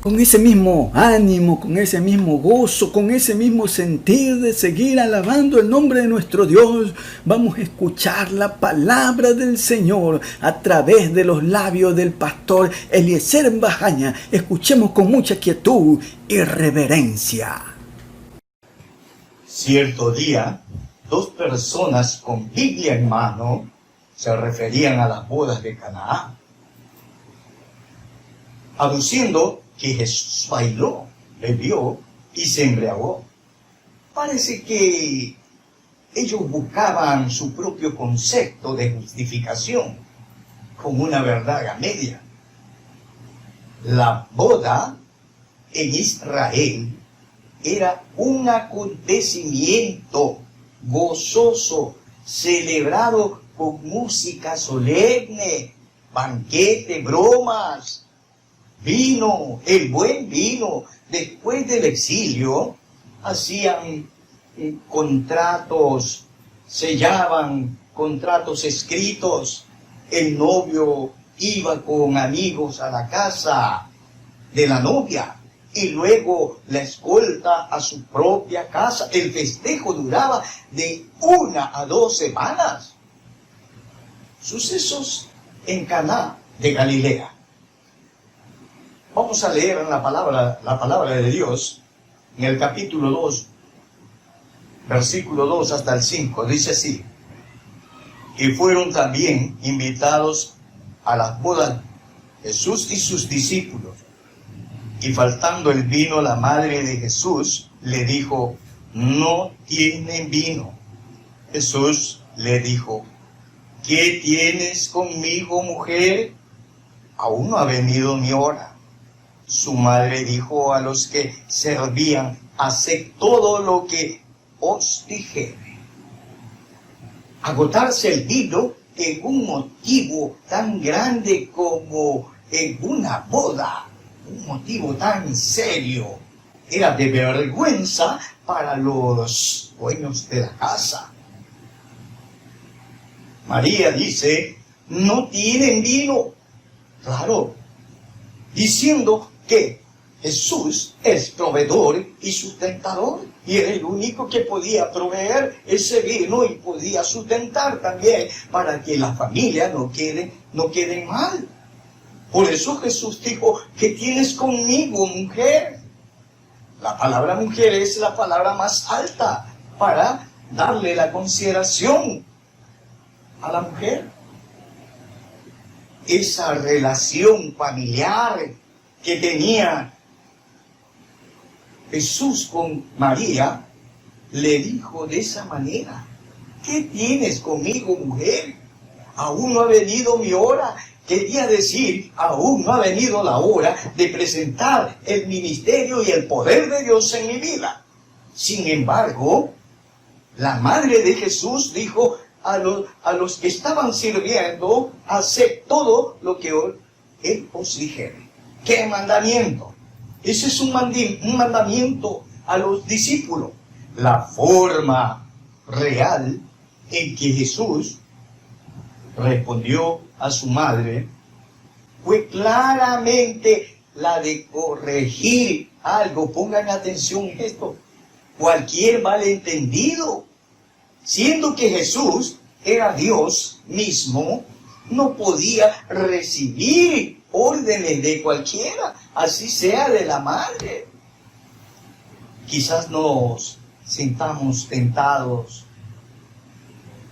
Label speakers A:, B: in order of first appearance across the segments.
A: con ese mismo ánimo, con ese mismo gozo, con ese mismo sentir de seguir alabando el nombre de nuestro Dios, vamos a escuchar la palabra del Señor a través de los labios del pastor Eliezer Bajaña. Escuchemos con mucha quietud y reverencia.
B: Cierto día, dos personas con Biblia en mano se referían a las bodas de Caná, aduciendo que Jesús bailó, bebió y se embriagó. Parece que ellos buscaban su propio concepto de justificación con una verdad a media. La boda en Israel era un acontecimiento gozoso, celebrado con música solemne, banquete, bromas, vino, el buen vino. Después del exilio, hacían contratos, sellaban contratos escritos. El novio iba con amigos a la casa de la novia y luego la escolta a su propia casa. El festejo duraba de 1 a 2 semanas. Sucesos en Caná de Galilea. Vamos a leer la palabra de Dios en el capítulo 2, versículo 2 hasta el 5. Dice así: y fueron también invitados a las bodas Jesús y sus discípulos. Y faltando el vino, la madre de Jesús le dijo: no tienen vino. Jesús le dijo: ¿qué tienes conmigo, mujer? Aún no ha venido mi hora. Su madre dijo a los que servían: haced todo lo que os dijere. Agotarse el vino en un motivo tan grande como en una boda, un motivo tan serio, era de vergüenza para los dueños de la casa. María dice: no tienen vino. Claro, diciendo que Jesús es proveedor y sustentador, y era el único que podía proveer ese vino y podía sustentar también para que la familia no quede mal. Por eso Jesús dijo: ¿qué tienes conmigo, mujer? La palabra mujer es la palabra más alta para darle la consideración a la mujer. Esa relación familiar que tenía Jesús con María, le dijo de esa manera: ¿qué tienes conmigo, mujer? Aún no ha venido mi hora. Quería decir, aún no ha venido la hora de presentar el ministerio y el poder de Dios en mi vida. Sin embargo, la madre de Jesús dijo a los que estaban sirviendo: haced todo lo que Él os dijere. ¿Qué mandamiento? Ese es un mandamiento a los discípulos. La forma real en que Jesús respondió a su madre fue claramente la de corregir algo. Pongan atención en esto. Cualquier malentendido, siendo que Jesús era Dios mismo, no podía recibir órdenes de cualquiera, así sea de la madre. Quizás nos sintamos tentados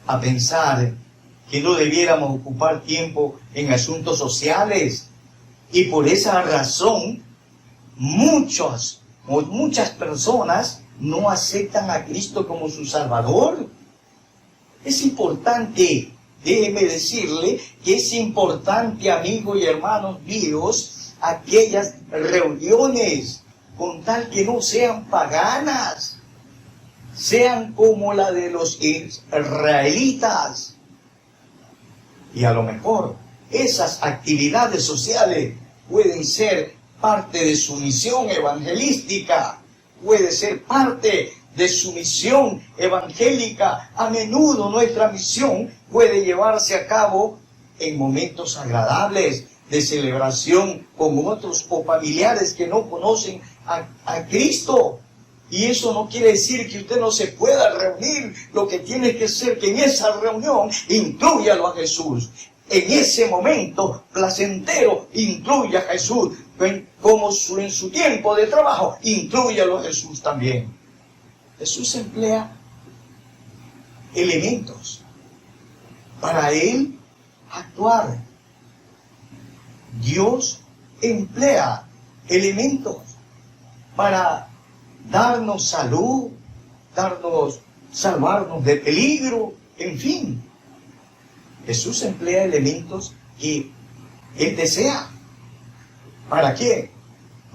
B: a pensar que no debiéramos ocupar tiempo en asuntos sociales, y por esa razón muchas personas no aceptan a Cristo como su Salvador. Es importante, déjeme decirle que es importante, amigos y hermanos míos, aquellas reuniones, con tal que no sean paganas, sean como la de los israelitas. Y a lo mejor esas actividades sociales pueden ser parte de su misión evangelística, puede ser parte de su misión evangélica. A menudo nuestra misión puede llevarse a cabo en momentos agradables, de celebración con otros o familiares que no conocen a Cristo. Y eso no quiere decir que usted no se pueda reunir. Lo que tiene que ser que en esa reunión inclúyalo a Jesús. En ese momento placentero, incluya a Jesús. Como en su tiempo de trabajo, inclúyalo a Jesús también. Jesús emplea elementos para Él actuar. Dios emplea elementos para darnos salud, salvarnos de peligro, en fin. Jesús emplea elementos que Él desea. ¿Para qué?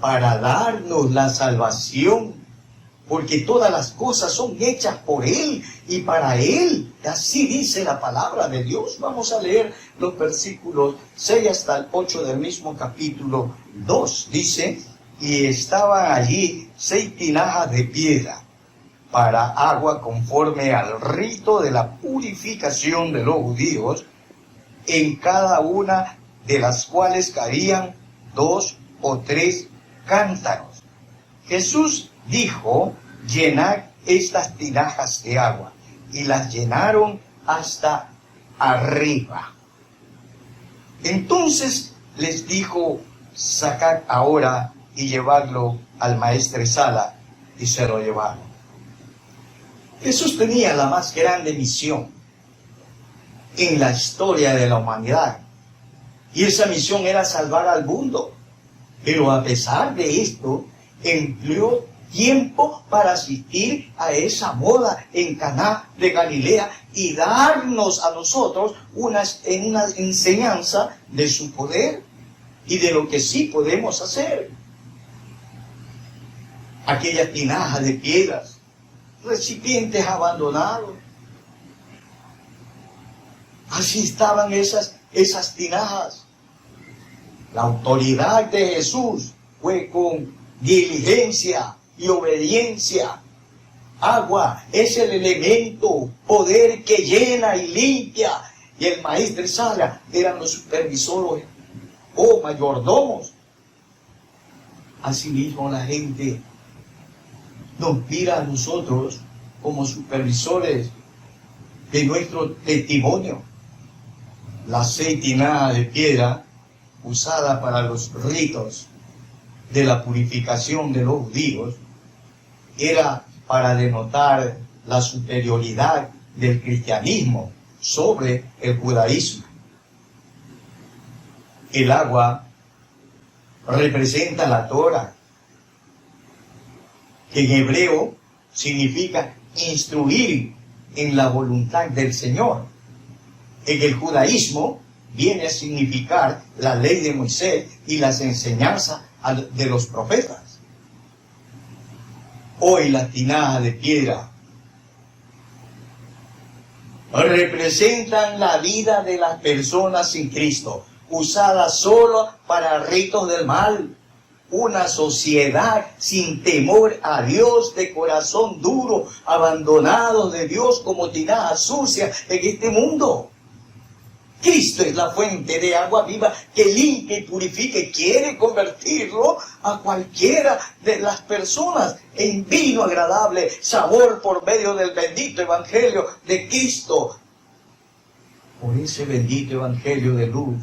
B: Para darnos la salvación, porque todas las cosas son hechas por Él y para Él. Así dice la palabra de Dios. Vamos a leer los versículos 6 hasta el 8 del mismo capítulo 2. Dice: y estaban allí 6 tinajas de piedra para agua conforme al rito de la purificación de los judíos, en cada una de las cuales cabían 2 o 3 cántaros. Jesús dijo: llenad estas tinajas de agua, y las llenaron hasta arriba. Entonces les dijo: sacad ahora y llevadlo al maestresala, y se lo llevaron. Jesús tenía la más grande misión en la historia de la humanidad, y esa misión era salvar al mundo. Pero a pesar de esto, empleó tiempo para asistir a esa boda en Caná de Galilea y darnos a nosotros una enseñanza de su poder y de lo que sí podemos hacer. Aquellas tinajas de piedras, recipientes abandonados, así estaban esas tinajas. La autoridad de Jesús fue con diligencia y obediencia. Agua es el elemento, poder que llena y limpia. Y el maestresala eran los supervisores o mayordomos. Asimismo, la gente nos mira a nosotros como supervisores de nuestro testimonio. La 6 tinajas de piedra usada para los ritos de la purificación de los judíos era para denotar la superioridad del cristianismo sobre el judaísmo. El agua representa la Torah, que en hebreo significa instruir en la voluntad del Señor. En el judaísmo viene a significar la ley de Moisés y las enseñanzas de los profetas. Hoy las tinajas de piedra representan la vida de las personas sin Cristo, usadas solo para ritos del mal. Una sociedad sin temor a Dios, de corazón duro, abandonados de Dios como tinajas sucias en este mundo. Cristo es la fuente de agua viva que limpia y purifica y quiere convertirlo a cualquiera de las personas en vino agradable, sabor por medio del bendito evangelio de Cristo. Por ese bendito evangelio de luz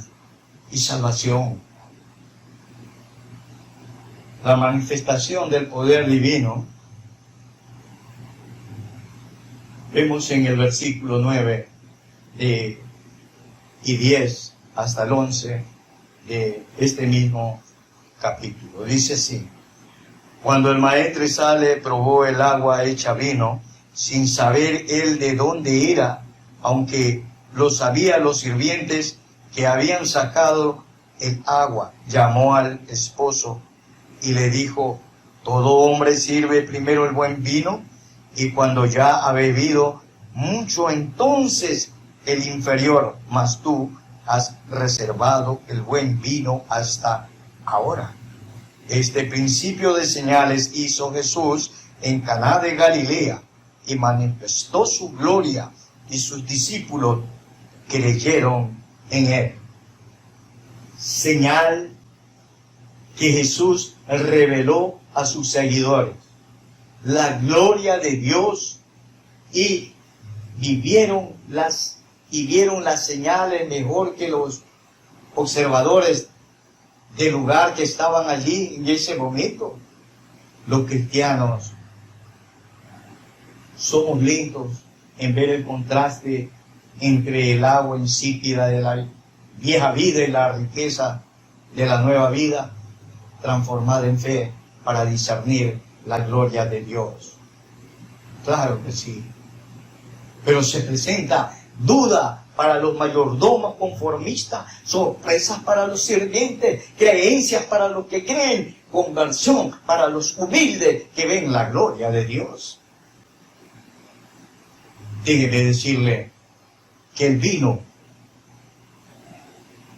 B: y salvación. La manifestación del poder divino, vemos en el versículo 9 y 10 hasta el 11 de este mismo capítulo. Dice así: cuando el maestresala probó el agua hecha vino, sin saber él de dónde era, aunque lo sabían los sirvientes que habían sacado el agua, llamó al esposo y le dijo: todo hombre sirve primero el buen vino, y cuando ya ha bebido mucho, entonces el inferior, mas tú has reservado el buen vino hasta ahora. Este principio de señales hizo Jesús en Caná de Galilea y manifestó su gloria, y sus discípulos creyeron en él. señal que Jesús reveló a sus seguidores. La gloria de Dios, y vieron las señales mejor que los observadores del lugar que estaban allí en ese momento. Los cristianos somos lentos en ver el contraste entre el agua insípida de la vieja vida y la riqueza de la nueva vida transformada en fe para discernir la gloria de Dios. Claro que sí. Pero se presenta duda para los mayordomos conformistas, sorpresas para los sirvientes, creencias para los que creen, conversión para los humildes que ven la gloria de Dios. Déjeme decirle que el vino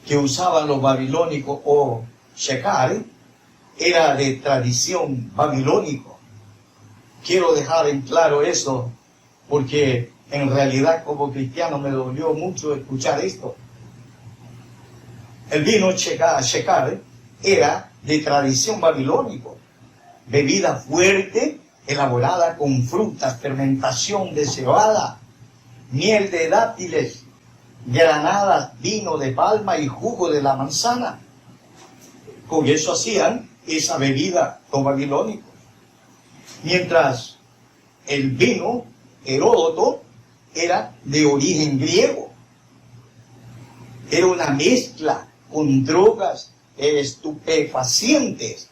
B: que usaban los babilónicos o shecar era de tradición babilónico. Quiero dejar en claro eso porque en realidad como cristiano me dolió mucho escuchar esto. El vino shecar era de tradición babilónico, bebida fuerte elaborada con frutas, fermentación de cebada, miel de dátiles, granadas, vino de palma y jugo de la manzana. Con eso hacían esa bebida los babilónicos. Mientras el vino, Heródoto, era de origen griego. Era una mezcla con drogas estupefacientes,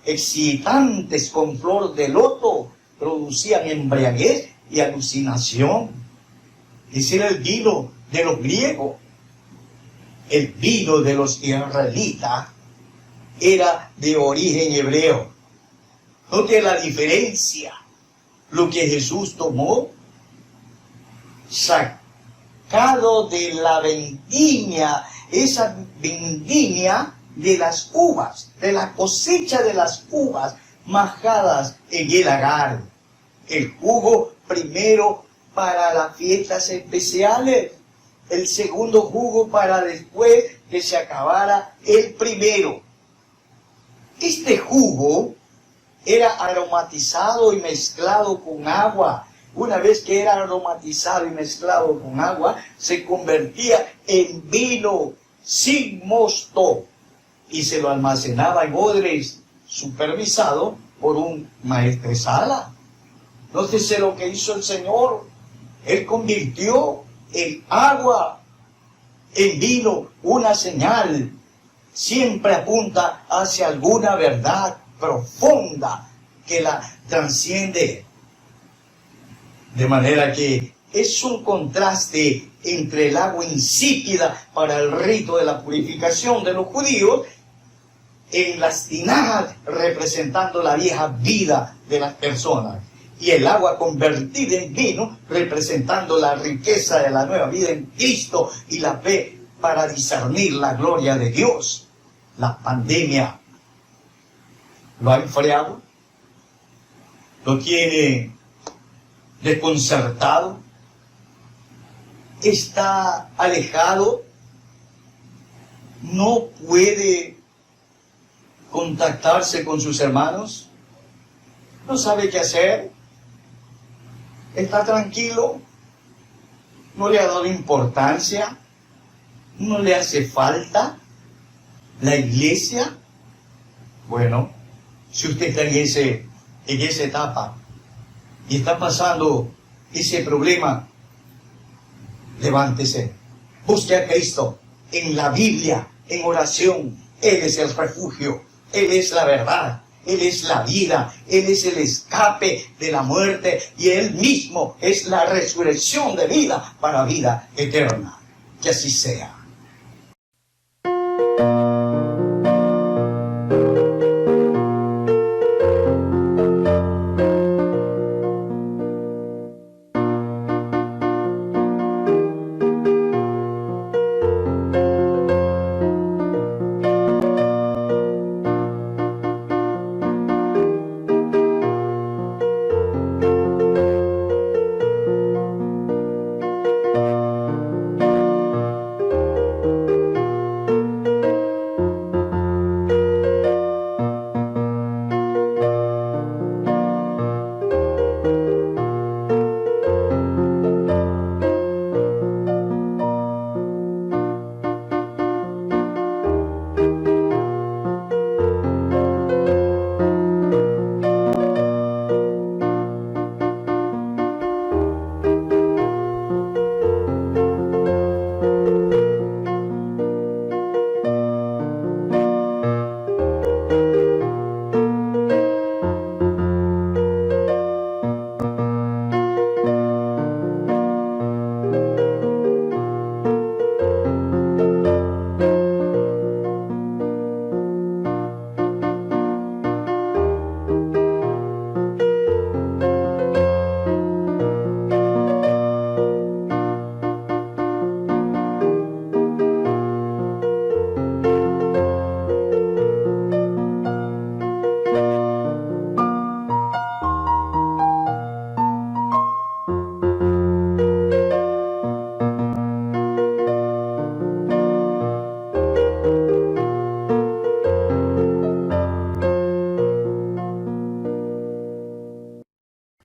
B: excitantes con flor de loto, producían embriaguez y alucinación. Ese era el vino de los griegos. El vino de los israelitas era de origen hebreo. Note la diferencia. Lo que Jesús tomó, sacado de la vendimia, esa vendimia de las uvas, de la cosecha de las uvas majadas en el lagar. El jugo primero para las fiestas especiales, el segundo jugo para después que se acabara el primero. Este jugo era aromatizado y mezclado con agua. Una vez que era aromatizado y mezclado con agua, se convertía en vino sin mosto y se lo almacenaba en odres supervisado por un maestresala. Nótese lo que hizo el Señor. Él convirtió el agua en vino, una señal. Siempre apunta hacia alguna verdad profunda que la transciende. De manera que es un contraste entre el agua insípida para el rito de la purificación de los judíos, en las tinajas representando la vieja vida de las personas, y el agua convertida en vino representando la riqueza de la nueva vida en Cristo y la fe para discernir la gloria de Dios. La pandemia lo ha enfriado, lo tiene desconcertado, está alejado, no puede contactarse con sus hermanos, no sabe qué hacer, está tranquilo, no le ha dado importancia, no le hace falta la iglesia. Bueno, si usted está en esa etapa y está pasando ese problema, levántese, busque a Cristo en la Biblia, en oración. Él es el refugio, Él es la verdad, Él es la vida, Él es el escape de la muerte y Él mismo es la resurrección de vida para vida eterna. Que así sea.